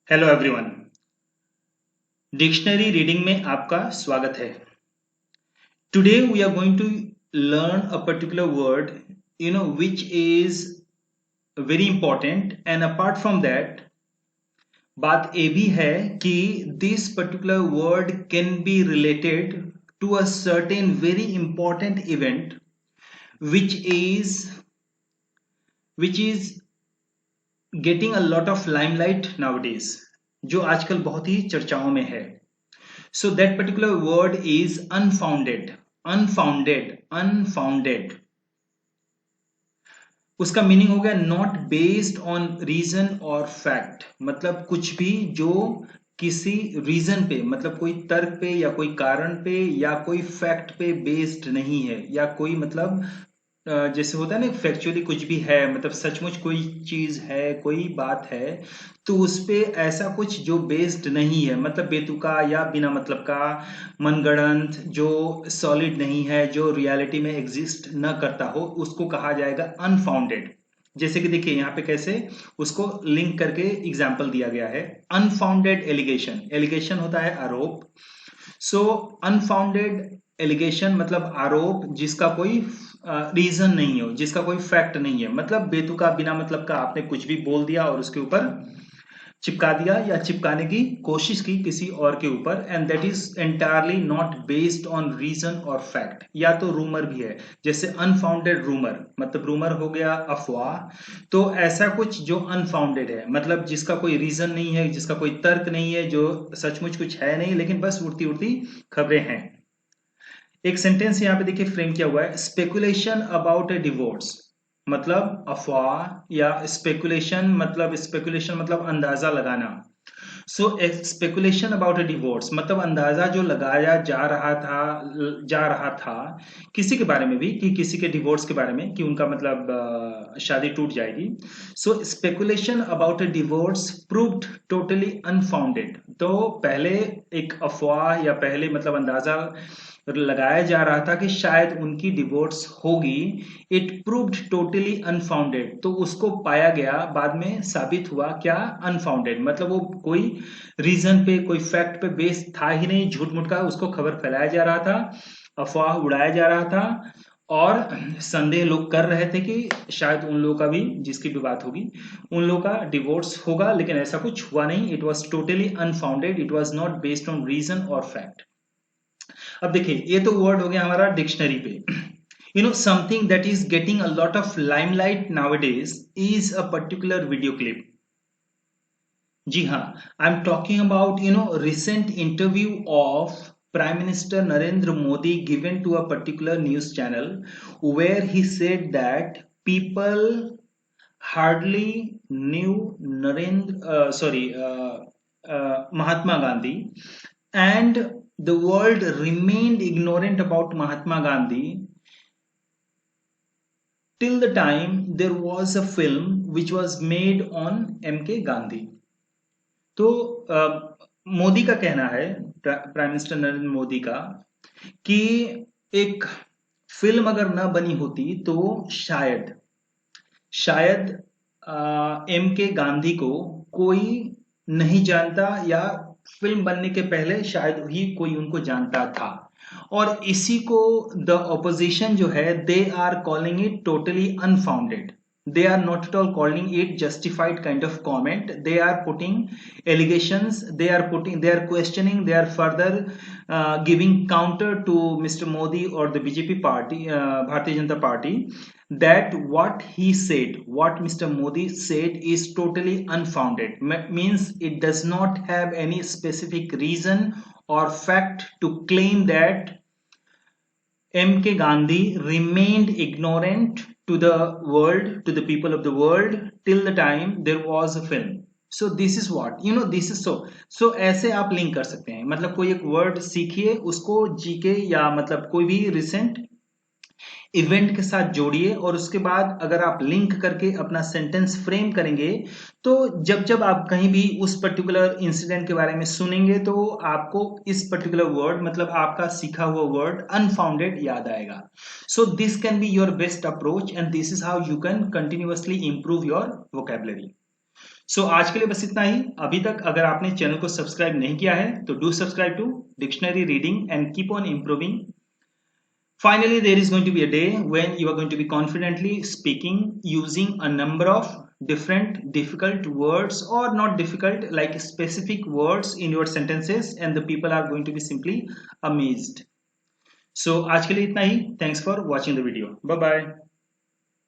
Hello everyone. Dictionary reading में आपका स्वागत है। Today we are going to learn a particular word which is very important, and apart from that बात ये भी है कि this particular word can be related to a certain very important event which is which is getting a lot of limelight nowadays, जो आजकल बहुत ही चर्चाओं में है. So that particular word is unfounded. Unfounded. Unfounded. उसका मीनिंग हो गया not based on reason और फैक्ट, मतलब कुछ भी जो किसी रीजन पे, मतलब कोई तर्क पे या कोई कारण पे या कोई फैक्ट पे बेस्ड नहीं है, या कोई मतलब जैसे होता है ना फैक्चुअली कुछ भी है, मतलब सचमुच कोई चीज है, कोई बात है, तो उस पे ऐसा कुछ जो बेस्ड नहीं है, मतलब बेतुका या बिना मतलब का, मनगढ़ंत, जो सॉलिड नहीं है, जो रियलिटी में एग्जिस्ट न करता हो, उसको कहा जाएगा अनफाउंडेड. जैसे कि देखिए यहाँ पे कैसे उसको लिंक करके एग्जाम्पल दिया गया है. Unfounded allegation. एलिगेशन होता है आरोप. सो अनफाउंडेड एलिगेशन मतलब आरोप जिसका कोई रीजन नहीं हो, जिसका कोई फैक्ट नहीं है, मतलब बेतुका बिना मतलब का आपने कुछ भी बोल दिया और उसके ऊपर चिपका दिया या चिपकाने की कोशिश की किसी और के ऊपर, and that is entirely not based on reason और फैक्ट. या तो रूमर भी है, जैसे अनफाउंडेड रूमर, मतलब रूमर हो गया अफवाह. तो ऐसा कुछ जो अनफाउंडेड है, मतलब जिसका कोई रीजन नहीं है, जिसका कोई तर्क नहीं है, जो सचमुच कुछ है नहीं, लेकिन बस उड़ती उड़ती खबरें हैं. एक सेंटेंस यहाँ पे देखिए फ्रेम किया हुआ है, स्पेकुलेशन अबाउट ए डिवोर्स. मतलब अफवाह या स्पेकुलेशन मतलब अंदाजा लगाना. सो स्पेकुलेशन अबाउट ए डिवोर्स मतलब अंदाजा जो लगाया जा रहा था किसी के बारे में भी, कि किसी के डिवोर्स के बारे में, कि उनका मतलब शादी टूट जाएगी. So speculation about a divorce proved totally unfounded. तो पहले एक अफवाह या पहले मतलब अंदाजा लगाया जा रहा था कि शायद उनकी डिवोर्स होगी. इट प्रूव्ड टोटली अनफाउंडेड, तो उसको पाया गया बाद में साबित हुआ क्या, अनफाउंडेड, मतलब वो कोई रीजन पे, कोई फैक्ट पे बेस था ही नहीं, झूठ मूठ का उसको खबर फैलाया जा रहा था, अफवाह उड़ाया जा रहा था. और संदेह लोग कर रहे थे कि शायद उन लोगों का भी, जिसकी भी बात होगी, उन लोगों का डिवोर्स होगा, लेकिन ऐसा कुछ हुआ नहीं. It was totally unfounded, it was not based on reason और फैक्ट. अब देखिए ये तो वर्ड हो गया हमारा डिक्शनरी पे. Something that is getting a lot of limelight nowadays is a particular video clip. जी हाँ, I am talking about recent interview of Prime Minister Narendra Modi given to a particular news channel, where he said that people hardly knew Mahatma Gandhi, and the world remained ignorant about Mahatma Gandhi till the time there was a film which was made on MK Gandhi. तो मोदी का कहना है, prime minister Narendra Modi का, कि एक film अगर न बनी होती तो शायद शायद एम के गांधी को कोई नहीं जानता, या फिल्म बनने के पहले शायद ही कोई उनको जानता था. और इसी को द ऑपोजिशन जो है, they are calling it totally unfounded. They are not at all calling it justified kind of comment. They are putting allegations, they are questioning, they are further giving counter to Mr. Modi or the BJP party, Bharatiya Janata Party, that what he said, what Mr. Modi said is totally unfounded. Means it does not have any specific reason or fact to claim that M.K. Gandhi remained ignorant to the world, to the people of the world, till the time there was a film. So this is what, this is so ऐसे आप link कर सकते हैं, मतलब कोई एक word सीखिए, उसको जीके या मतलब कोई भी रिसेंट इवेंट के साथ जोड़िए, और उसके बाद अगर आप लिंक करके अपना सेंटेंस फ्रेम करेंगे, तो जब जब आप कहीं भी उस पर्टिकुलर इंसिडेंट के बारे में सुनेंगे, तो आपको इस पर्टिकुलर वर्ड, मतलब आपका सीखा हुआ वर्ड अनफाउंडेड याद आएगा. So this can be your best approach, and this is how you can continuously improve your vocabulary. So आज के लिए बस इतना ही। अभी तक अगर आपने चैनल को सब्सक्राइब नहीं किया है तो do subscribe to dictionary reading and keep on improving. Finally, there is going to be a day when you are going to be confidently speaking using a number of different difficult words, or not difficult, like specific words in your sentences, and the people are going to be simply amazed. So आज के लिए इतना ही. Thanks for watching the video. Bye bye.